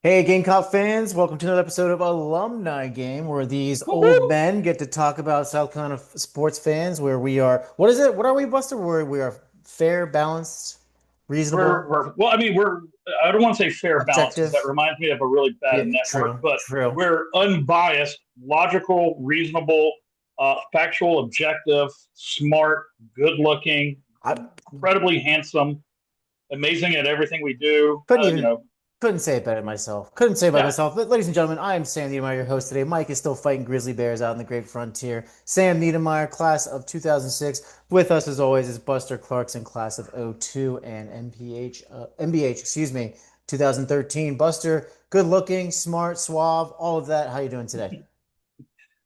Hey, Gamecock fans, welcome to another episode of Alumni Game, where these old Woo-hoo. men get to talk about South Carolina sports fans, where we are, what is it? What are we, Buster? Where we are fair, balanced, reasonable, Well, I mean, I don't want to say fair balance because that objective. reminds me of a really bad Yeah, network, true, but true. we're unbiased, logical, reasonable, factual, objective, smart, good looking, I incredibly handsome, amazing at everything we do. couldn't even, couldn't say it better myself. Couldn't say it by Yeah, myself. But ladies and gentlemen, I am Sam Niedermeyer, your host today. Mike is still fighting grizzly bears out in the great frontier. Sam Niedermeyer, class of 2006. With us, as always, is Buster Clarkson, class of '02, and MBH, excuse me, 2013. Buster, good looking, smart, suave, all of that. How you doing today?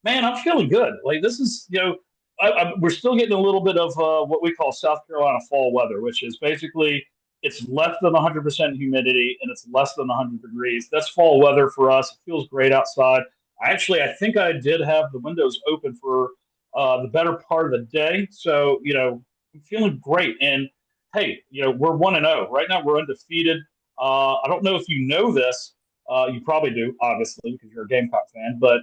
man, I'm feeling good. Like this is, we're still getting a little bit of what we call South Carolina fall weather, which is basically it's less than 100% humidity and it's less than 100 degrees. That's fall weather for us. It feels great outside. I think I did have the windows open for the better part of the day, so I'm feeling great. And hey, we're 1-0 right now. We're undefeated. I don't know if you know this. You probably do, obviously, because you're a Gamecock fan, but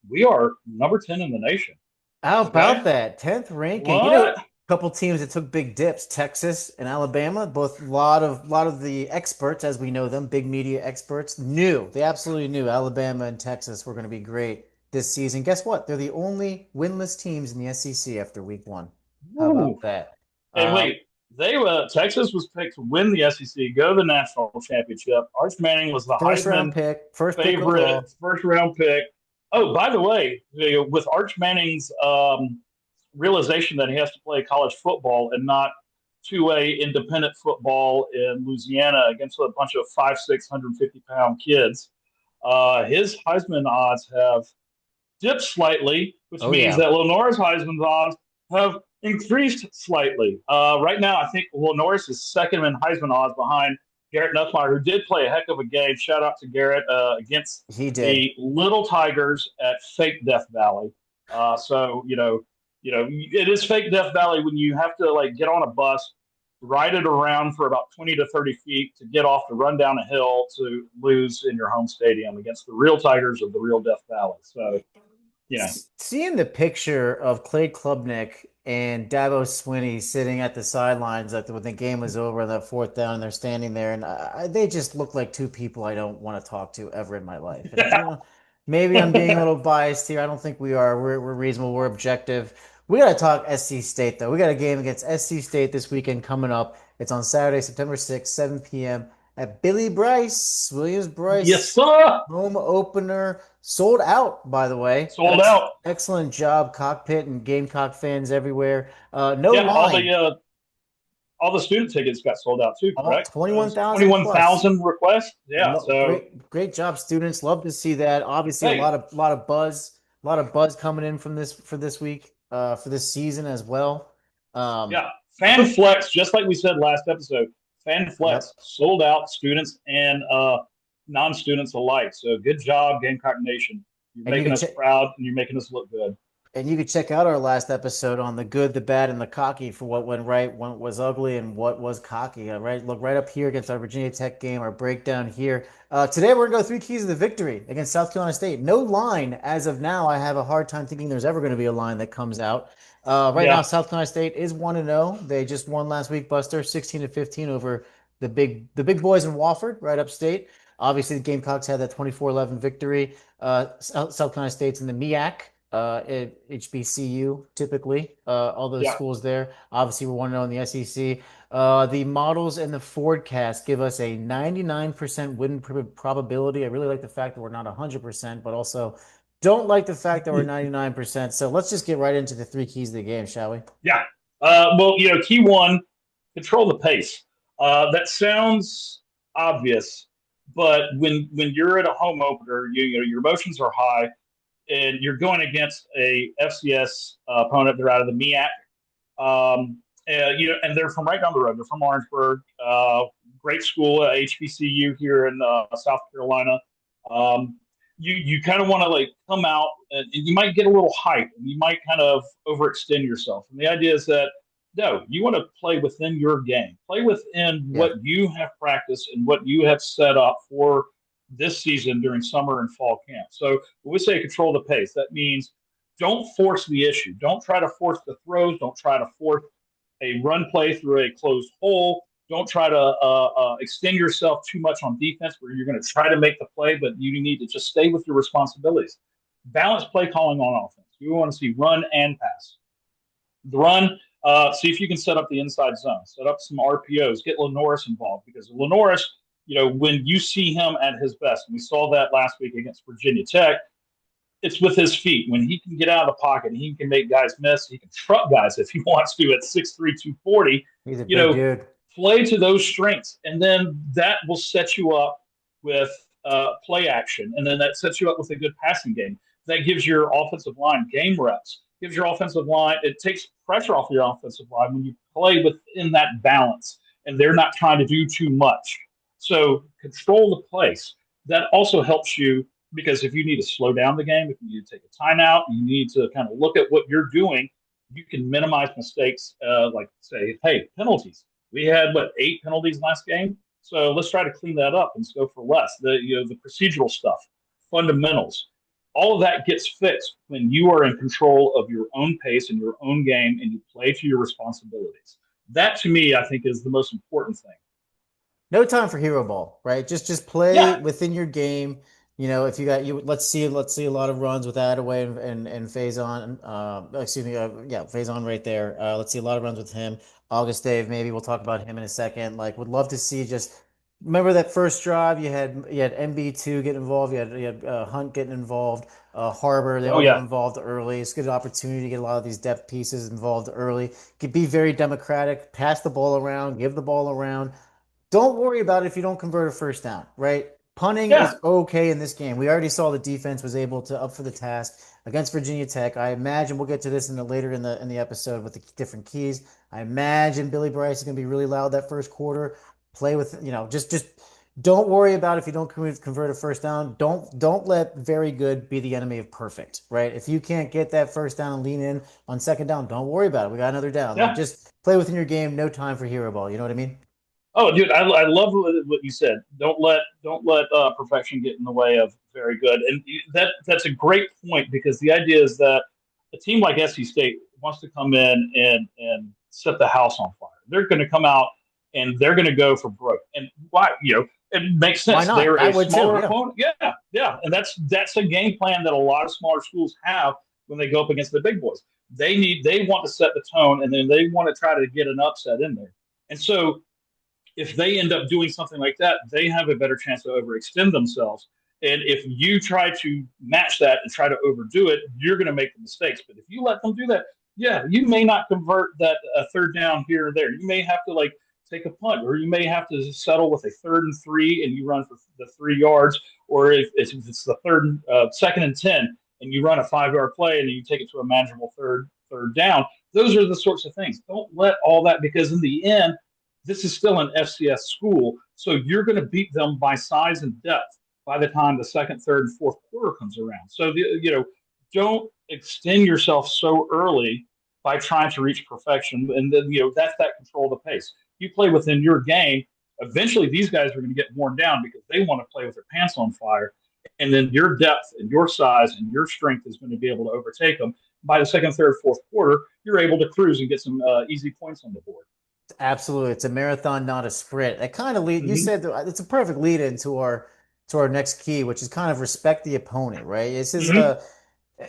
we are number 10 in the nation. How Okay. about that? 10th ranking. A What? couple teams that took big dips, Texas and Alabama, both lot of the experts, as we know them, big media experts, knew, they absolutely knew Alabama and Texas were going to be great this season. Guess what? They're the only winless teams in the SEC after week one. How Woo. about that? And Uh, wait, they Texas was picked to win the SEC, go to the national championship. Arch Manning was the first round Heisman pick, first pick favorite, overall. first round pick. Oh, by the way, with Arch Manning's realization that he has to play college football and not 2A independent football in Louisiana against a bunch of 650 pound kids, his Heisman odds have dipped slightly, which Oh means yeah. that Lenore's Heisman odds have increased slightly. Right now, I think Lenore's is second in Heisman odds behind Garrett Nussmeier, who did play a heck of a game. Shout out to Garrett against He did. the Little Tigers at fake Death Valley. So it is fake Death Valley when you have to like get on a bus, ride it around for about 20 to 30 feet to get off to run down a hill to lose in your home stadium against the real Tigers of the real Death Valley. So Seeing the picture of Clay Klubnik and Dabo Swinney sitting at the sidelines when the game was over on that fourth down, and they're standing there, and they just look like two people I don't want to talk to ever in my life. And yeah. maybe I'm being a little biased here. I don't think we are. We're reasonable. We're objective. We got to talk SC State though. We got a game against SC State this weekend coming up. It's on Saturday, September 6th, 7 p.m. at Billy Bryce, Williams Yes, Bryce sir. home opener. Sold out, by the way. Sold out. Excellent job, Cockpit and Gamecock fans everywhere. No Yeah, line, all the student tickets got sold out too, all correct? It was 21,000 plus. 21,000 requests. Yeah. So Great job, students. Love to see that. Obviously, a hey, lot of buzz coming in from this for this week, for this season as well. Um, yeah, fan quick, flex, just like we said last episode, fan flex yep. sold out, students and non-students alike. So good job, Gamecock Nation. You're And you making can us check. proud and you're making us look good. And you can check out our last episode on the good, the bad, and the cocky for what went right, what was ugly, and what was cocky. Right, look right up here against our Virginia Tech game, our breakdown here. Today we're gonna go three keys of the victory against South Carolina State. No line as of now. I have a hard time thinking there's ever going to be a line that comes out. Right now, Yeah, South Carolina State is 1-0. They just won last week, Buster, 16-15 over the big boys in Wofford, right upstate. Obviously, the Gamecocks had that 24-11 victory. South Carolina State's in the MEAC, at HBCU, typically, all those yeah. schools there. Obviously, we're 1-0 in the SEC. The models and the forecast give us a 99% win probability. I really like the fact that we're not 100%, but also don't like the fact that we're 99%. So let's just get right into the three keys of the game, shall we? Yeah. Well, key one, control the pace. That sounds obvious, but when you're at a home opener, your emotions are high, and you're going against a FCS opponent. They're out of the MEAC, and they're from right down the road. They're from Orangeburg. Great school, HBCU here in South Carolina. Um, you kind of want to like come out, and you might get a little hype, and you might kind of overextend yourself. And the idea is that no, you want to play within your game, play within Yeah. what you have practiced and what you have set up for this season during summer and fall camp. So when we say control the pace, that means don't force the issue. Don't try to force the throws. Don't try to force a run play through a closed hole. Don't try to extend yourself too much on defense where you're going to try to make the play, but you need to just stay with your responsibilities. Balance play calling on offense. We want to see run and pass. The run, see if you can set up the inside zone, set up some RPOs, get Lenoris involved because Lenoris, when you see him at his best, and we saw that last week against Virginia Tech, it's with his feet. When he can get out of the pocket, he can make guys miss. He can truck guys if he wants to at 6'3", 240. He's a big dude. Play to those strengths, and then that will set you up with play action, and then that sets you up with a good passing game. That gives your offensive line game reps, gives your offensive line, it takes pressure off your offensive line when you play within that balance, and they're not trying to do too much. So control the pace. That also helps you because if you need to slow down the game, if you need to take a timeout, you need to kind of look at what you're doing, you can minimize mistakes, like say, hey, penalties. We had, 8 penalties last game? So let's try to clean that up and go for less. The procedural stuff, fundamentals, all of that gets fixed when you are in control of your own pace and your own game and you play to your responsibilities. That, to me, I think is the most important thing. No time for hero ball, right? Just play Yeah. within your game. If you got let's see a lot of runs with Attaway and Faison. Excuse me, yeah, Faison right there. Let's see a lot of runs with him. August Dave, maybe we'll talk about him in a second. Like, would love to see just remember that first drive you had MB2 get involved, you had Hunt getting involved, Harbor, they Oh, all got yeah. involved early. It's a good opportunity to get a lot of these depth pieces involved early. Could be very democratic, pass the ball around, give the ball around. Don't worry about it if you don't convert a first down, right? Punting Yeah. is okay in this game. We already saw the defense was able to up for the task against Virginia Tech. I imagine we'll get to this later in the episode with the different keys. I imagine Billy Bryce is going to be really loud that first quarter. Play with, just don't worry about if you don't convert a first down. Don't let very good be the enemy of perfect, right? If you can't get that first down and lean in on second down, don't worry about it. We got another down. Like, Yeah. just play within your game. No time for hero ball. You know what I mean? Oh, dude, I love what you said. Don't let perfection get in the way of very good, and that's a great point because the idea is that a team like SC State wants to come in and set the house on fire. They're going to come out and they're going to go for broke, and why? It makes Why sense. not? They're I a would too. smaller Yeah. opponent. Yeah, yeah, and that's a game plan that a lot of smaller schools have when they go up against the big boys. They want to set the tone, and then they want to try to get an upset in there, and so if they end up doing something like that, they have a better chance to overextend themselves. And if you try to match that and try to overdo it, you're going to make the mistakes. But if you let them do that, yeah, you may not convert that third down here or there. You may have to take a punt, or you may have to settle with a 3rd and 3 and you run for the 3 yards, or if it's the second and 10 and you run a 5-yard play and you take it to a manageable third down. Those are the sorts of things. Don't let all that because in the end this is still an FCS school, so you're going to beat them by size and depth by the time the second, third, and fourth quarter comes around. So don't extend yourself so early by trying to reach perfection, and then that's that control of the pace. You play within your game. Eventually, these guys are going to get worn down because they want to play with their pants on fire, and then your depth and your size and your strength is going to be able to overtake them. By the second, third, fourth quarter, you're able to cruise and get some easy points on the board. Absolutely. It's a marathon, not a sprint. That kind of you Mm-hmm. said it's a perfect lead into our next key, which is kind of respect the opponent, right? This is Mm-hmm.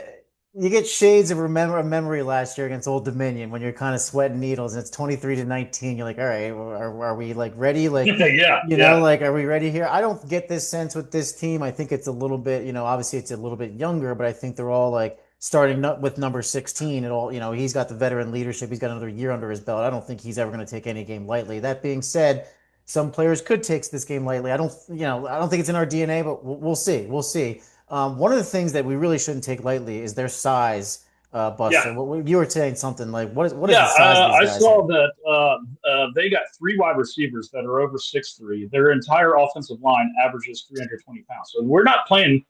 you get shades of a memory last year against Old Dominion when you're kind of sweating needles and it's 23-19. You're like, all right, are we like ready? Like, Yeah, yeah. like, are we ready here? I don't get this sense with this team. I think it's a little bit, obviously it's a little bit younger, but I think they're all like starting with number 16 and all, he's got the veteran leadership. He's got another year under his belt. I don't think he's ever going to take any game lightly. That being said, some players could take this game lightly. I don't think it's in our DNA, but we'll see. We'll see. One of the things that we really shouldn't take lightly is their size, Yeah, Buster. You were saying something like, what is yeah. the size of these I guys here? saw that they got 3 wide receivers that are over 6'3". Their entire offensive line averages 320 pounds. So we're not playing,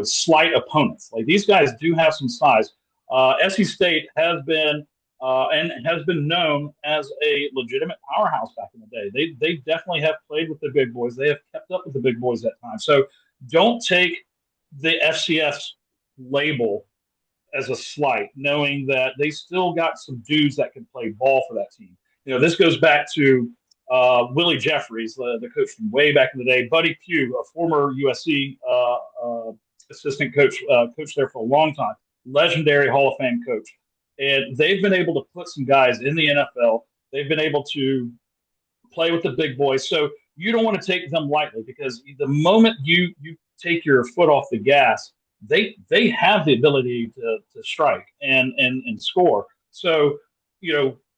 slight opponents. Like these guys do have some size. SC State has been and has been known as a legitimate powerhouse back in the day. They definitely have played with the big boys. They have kept up with the big boys at times. So don't take the FCS label as a slight, knowing that they still got some dudes that can play ball for that team. This goes back to Willie Jeffries, the coach from way back in the day, Buddy Pugh, a former USC assistant coach, coach there for a long time, legendary Hall of Fame coach. And they've been able to put some guys in the NFL. They've been able to play with the big boys. So you don't want to take them lightly, because the moment you take your foot off the gas, they have the ability to strike and score. So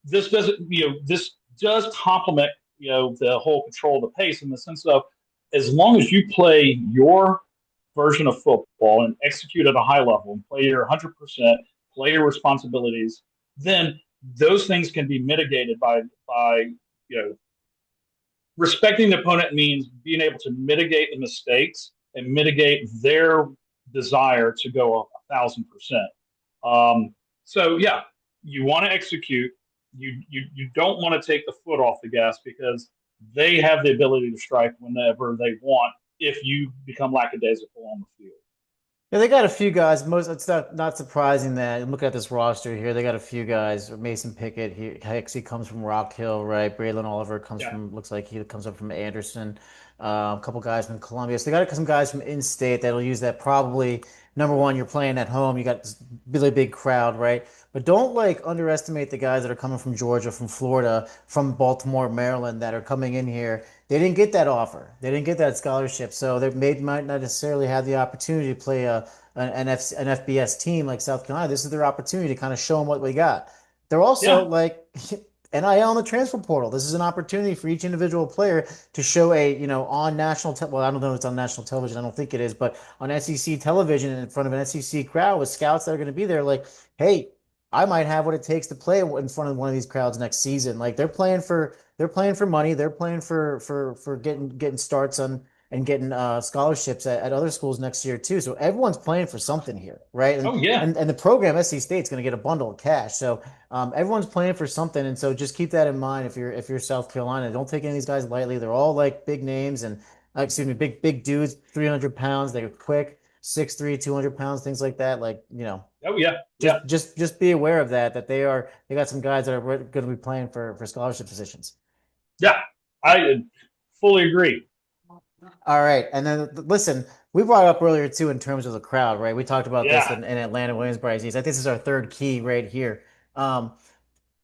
this doesn't this does complement the whole control of the pace, in the sense of, as long as you play your version of football and execute at a high level and play your 100%, play your responsibilities, then those things can be mitigated by respecting the opponent means being able to mitigate the mistakes and mitigate their desire to go 1,000%. So yeah, you want to execute. You don't want to take the foot off the gas, because they have the ability to strike whenever they want if you become lackadaisical on the field. Yeah, they got a few guys. It's not surprising that, look at this roster here. They got a few guys. Mason Pickett, he comes from Rock Hill, right? Braylon Oliver Yeah. looks like he comes up from Anderson. A couple guys from Columbia. So they got some guys from in-state that'll use that. Probably number one, you're playing at home. You got this really big crowd, right? But don't like underestimate the guys that are coming from Georgia, from Florida, from Baltimore, Maryland, that are coming in here. They didn't get that offer. They didn't get that scholarship, so might not necessarily have the opportunity to play an FBS team like South Carolina. This is their opportunity to kind of show them what we got. They're also Yeah. like NIL in the transfer portal. This is an opportunity for each individual player to show on well, I don't know if it's on national television. I don't think it is, but on SEC television in front of an SEC crowd with scouts that are going to be there, like, hey, I might have what it takes to play in front of one of these crowds next season. Like they're playing for money. They're playing for getting starts on and getting scholarships at other schools next year too. So everyone's playing for something here, right? And Oh yeah. and, and the program SC State's going to get a bundle of cash. So everyone's playing for something, and so just keep that in mind if you're South Carolina. Don't take any of these guys lightly. They're all like big names and excuse me, big dudes, 300 pounds. They're quick, 6'3", 200 pounds, things like that. Like Oh yeah. Yeah. just be aware of that they got some guys that are going to be playing for scholarship positions. Yeah. I fully agree. All right, and then listen, we brought it up earlier too in terms of the crowd, right? We talked about this Yeah. in Atlanta, Williamsburg. I think this is our third key right here.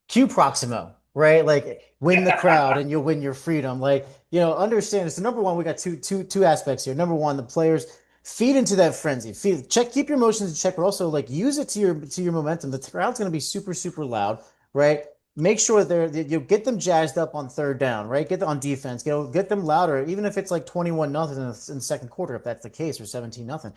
Q Proximo, right? Like win the crowd and you'll win your freedom. Like, understand. So number one, we got two aspects here. Number one, the players feed into that frenzy. Keep your emotions in check, but also like use it to your momentum. The crowd's gonna be super, super loud, right? Make sure you get them jazzed up on third down, right? Get them on defense, get them louder, even if it's like 21-0 in the second quarter, if that's the case, or 17-0.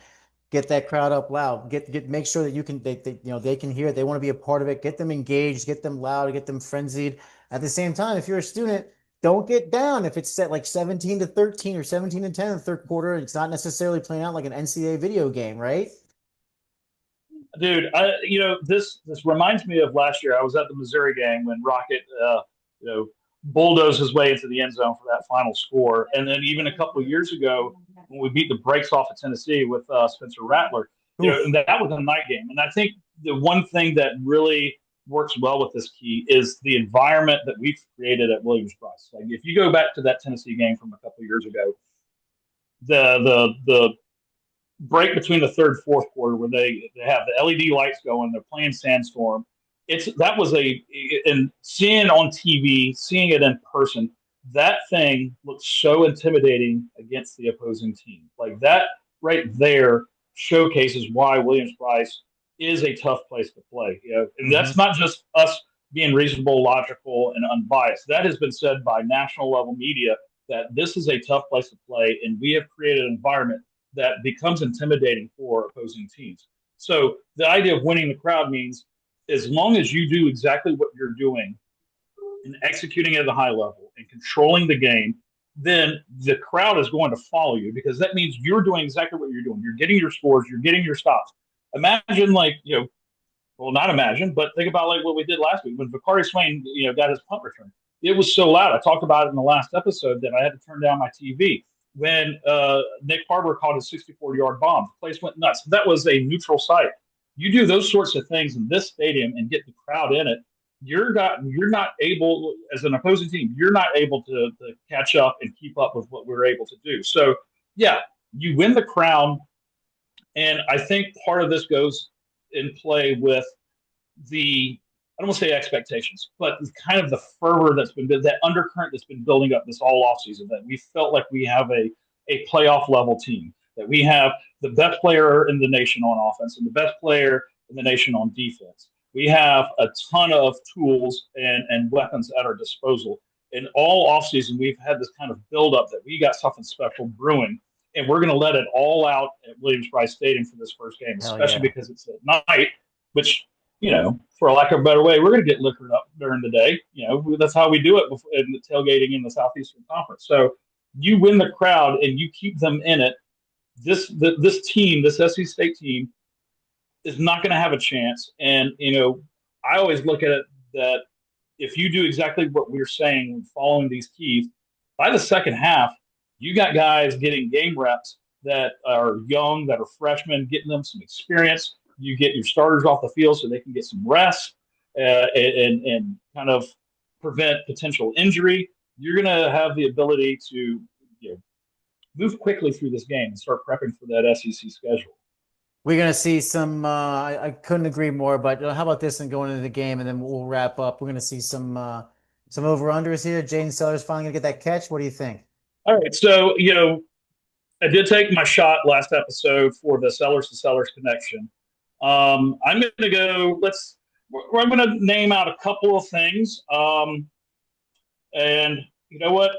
Get that crowd up loud. Make sure that they can hear it. They want to be a part of it. Get them engaged. Get them loud. Get them frenzied. At the same time, if you're a student, don't get down if it's set like 17-13 or 17-10 in the third quarter. It's not necessarily playing out like an NCAA video game, right? Dude, this reminds me of last year. I was at the Missouri game when Rocket, bulldozed his way into the end zone for that final score, and then even a couple of years ago when we beat the brakes off of Tennessee with Spencer Rattler, Oof. and that was a night game. And I think the one thing that really works well with this key is the environment that we've created at Williams-Brice. Like if you go back to that Tennessee game from a couple of years ago, the break between the third and fourth quarter where they have the LED lights going, they're playing Sandstorm. That was and seeing it on TV, seeing it in person, that thing looks so intimidating against the opposing team. Like that right there showcases why Williams-Brice is a tough place to play. And Mm-hmm. that's not just us being reasonable, logical, and unbiased. That has been said by national level media that this is a tough place to play, and we have created an environment that becomes intimidating for opposing teams. So the idea of winning the crowd means as long as you do exactly what you're doing and executing at a high level and controlling the game, then the crowd is going to follow you because that means you're doing exactly what you're doing. You're getting your scores, you're getting your stops. Imagine Well, not imagine, but think about like what we did last week when Vicari Swain, got his punt return. It was so loud. I talked about it in the last episode that I had to turn down my TV. When Nick Barber caught his 64-yard bomb, the place went nuts. That was a neutral site. You do those sorts of things in this stadium and get the crowd in it. You're not able as an opposing team. You're not able to catch up and keep up with what we're able to do. So yeah, you win the crown, and I think part of this goes in play with the I don't want to say expectations, but kind of the fervor that's been that undercurrent that's been building up this all offseason that we felt like we have a playoff level team, that we have the best player in the nation on offense and the best player in the nation on defense. We have a ton of tools and weapons at our disposal. And all offseason, we've had this kind of buildup that we got something special brewing, and we're going to let it all out at Williams-Brice Stadium for this first game, Hell especially yeah. because it's at night, which for lack of a better way, we're going to get liquored up during the day. That's how we do it in the tailgating in the Southeastern Conference. So you win the crowd and you keep them in it. This team, this SC State team, is not going to have a chance. And I always look at it that if you do exactly what we're saying, following these keys, by the second half, you got guys getting game reps that are young, that are freshmen, getting them some experience. You get your starters off the field so they can get some rest and kind of prevent potential injury. You're going to have the ability to move quickly through this game and start prepping for that SEC schedule. We're gonna see some. I couldn't agree more. But how about this and going into the game, and then we'll wrap up. We're gonna see some over unders here. Jaden Sellers finally gonna get that catch. What do you think? All right, so I did take my shot last episode for the sellers to sellers connection. I'm going to go. I'm going to name out a couple of things. And you know what?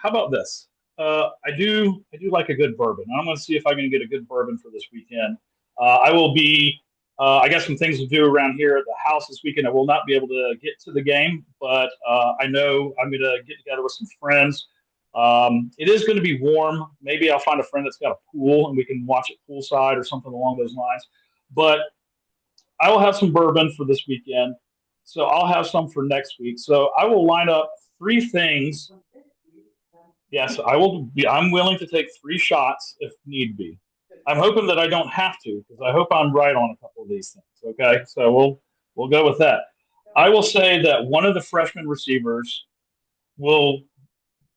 How about this? I do like a good bourbon. I'm going to see if I can get a good bourbon for this weekend. I will be. I got some things to do around here at the house this weekend. I will not be able to get to the game, but I know I'm going to get together with some friends. It is going to be warm. Maybe I'll find a friend that's got a pool and we can watch it poolside or something along those lines. But I will have some bourbon for this weekend. So I'll have some for next week. So I will line up three things. Yes, I will be. I'm willing to take three shots if need be. I'm hoping that I don't have to because I hope I'm right on a couple of these things. Okay, so we'll go with that. I will say that one of the freshman receivers will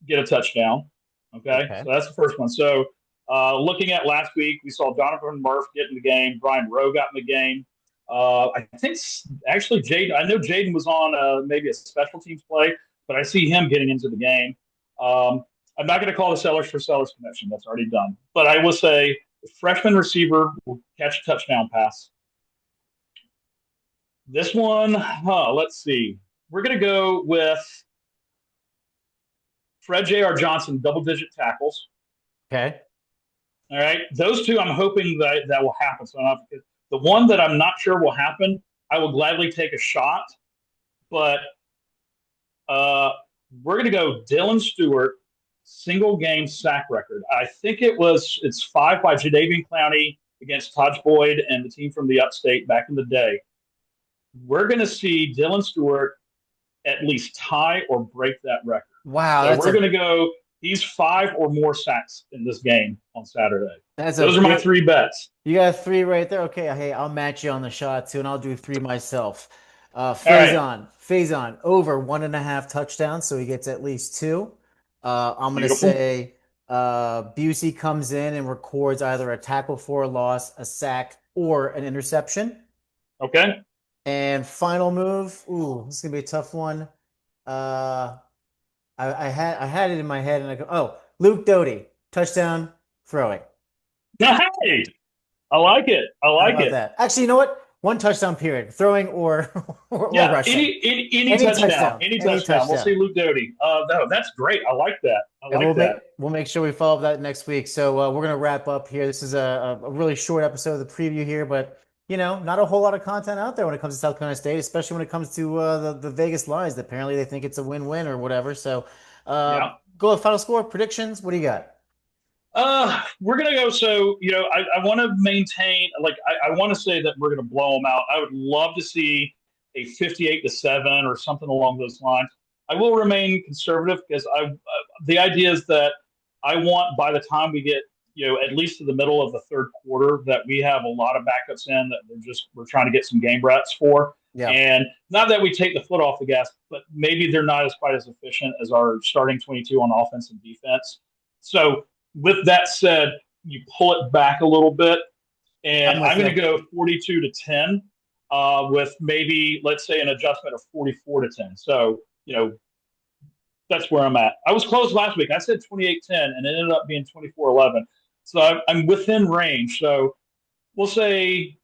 get a touchdown. Okay, Okay. so that's the first one. So looking at last week, we saw Jonathan Murph get in the game. Brian Rowe got in the game. I think actually Jaden. I know Jaden was on maybe a special teams play, but I see him getting into the game. I'm not going to call the sellers for sellers connection. That's already done. But I will say the freshman receiver will catch a touchdown pass. This one, let's see. We're going to go with Fred J.R. Johnson, double-digit tackles. Okay. All right. Those two, I'm hoping that will happen. So the one that I'm not sure will happen, I will gladly take a shot. But we're going to go Dylan Stewart, single game sack record. I think it's 5 by Jadeveon Clowney against Todd Boyd and the team from the upstate back in the day. We're going to see Dylan Stewart at least tie or break that record. Wow, So we're going to go. He's 5 or more sacks in this game on Saturday. that's a Those are my big. three bets. You got three right there. Okay, hey, I'll match you on the shot too, and I'll do three myself. All right. Faison over 1.5 touchdowns, so he gets at least two. I'm gonna Beautiful. say Busey comes in and records either a tackle for a loss, a sack, or an interception. Okay. And final move. Ooh, this is gonna be a tough one. Uh, I had it in my head, and I go, oh, Luke Doty, touchdown, throwing. Hey, I like it. I How like about it. that? Actually, you know what? One touchdown period, throwing or or Yeah. rushing. Any Any touchdown. touchdown, Any any touchdown. We'll touchdown. see Luke Doty. No, that's great. I like that. I And like that. we'll make sure we follow up that next week. So we're gonna wrap up here. This is a really short episode of the preview here, but not a whole lot of content out there when it comes to South Carolina State, especially when it comes to the Vegas lines. Apparently, they think it's a win-win or whatever. So Yeah. go with final score predictions. What do you got? We're gonna go. So I want to maintain. Like I want to say that we're gonna blow them out. I would love to see a 58-7 or something along those lines. I will remain conservative because the idea is that I want by the time we get at least to the middle of the third quarter that we have a lot of backups in that we're trying to get some game reps for. Yeah, And not that we take the foot off the gas, but maybe they're not as quite as efficient as our starting 22 on offense and defense. So with that said, you pull it back a little bit, and I'm with I'm going you. to go 42-10, with maybe let's say an adjustment of 44-10. So that's where I'm at. I was close last week. I said 28-10, and it ended up being 24-11. So I'm within range. So we'll say,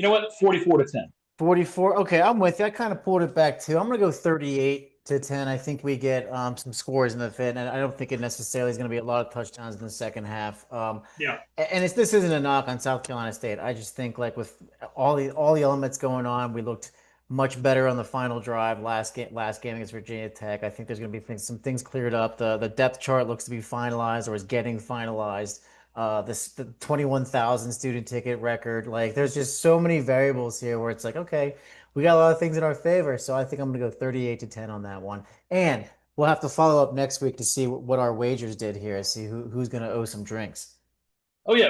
44-10. 44. Okay, I'm with you. I kind of pulled it back too. I'm gonna go 38-10. I think we get some scores in the fit, and I don't think it necessarily is gonna be a lot of touchdowns in the second half. Yeah, And this isn't a knock on South Carolina State. I just think like with all the elements going on, we looked much better on the final drive last game against Virginia Tech. I think there's going to be some things cleared up. The depth chart looks to be finalized or is getting finalized. The 21,000 student ticket record. Like there's just so many variables here where it's like, okay, we got a lot of things in our favor. So I think I'm going to go 38-10 on that one. And we'll have to follow up next week to see what our wagers did here, see who's going to owe some drinks. oh yeah.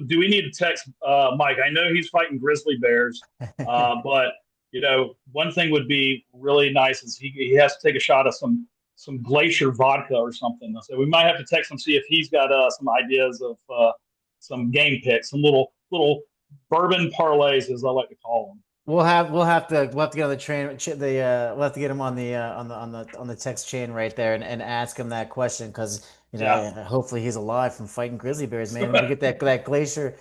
Do we need to text Mike? I know he's fighting grizzly bears, but one thing would be really nice is he has to take a shot of some glacier vodka or something. So we might have to text him, see if he's got some ideas of some game picks, some little bourbon parlays, as I like to call them. We'll have to get on the train. We'll have to get him on the text chain right there and ask him that question because Yeah. hopefully he's alive from fighting grizzly bears, man. We get that glacier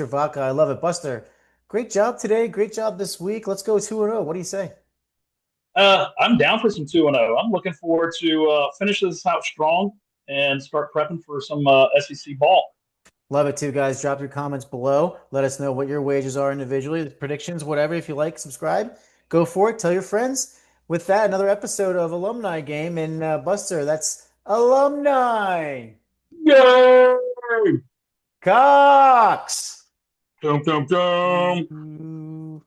vodka. I love it, Buster. Great job today. Great job this week. Let's go 2-0. What do you say? I'm down for some 2-0. I'm looking forward to finish this out strong and start prepping for some SEC ball. Love it too, guys. Drop your comments below. Let us know what your wages are individually, predictions, whatever. If you like, subscribe. Go for it. Tell your friends. With that, another episode of Alumni Game. And Buster, that's Alumni Yay! Cox. Dum dum dum.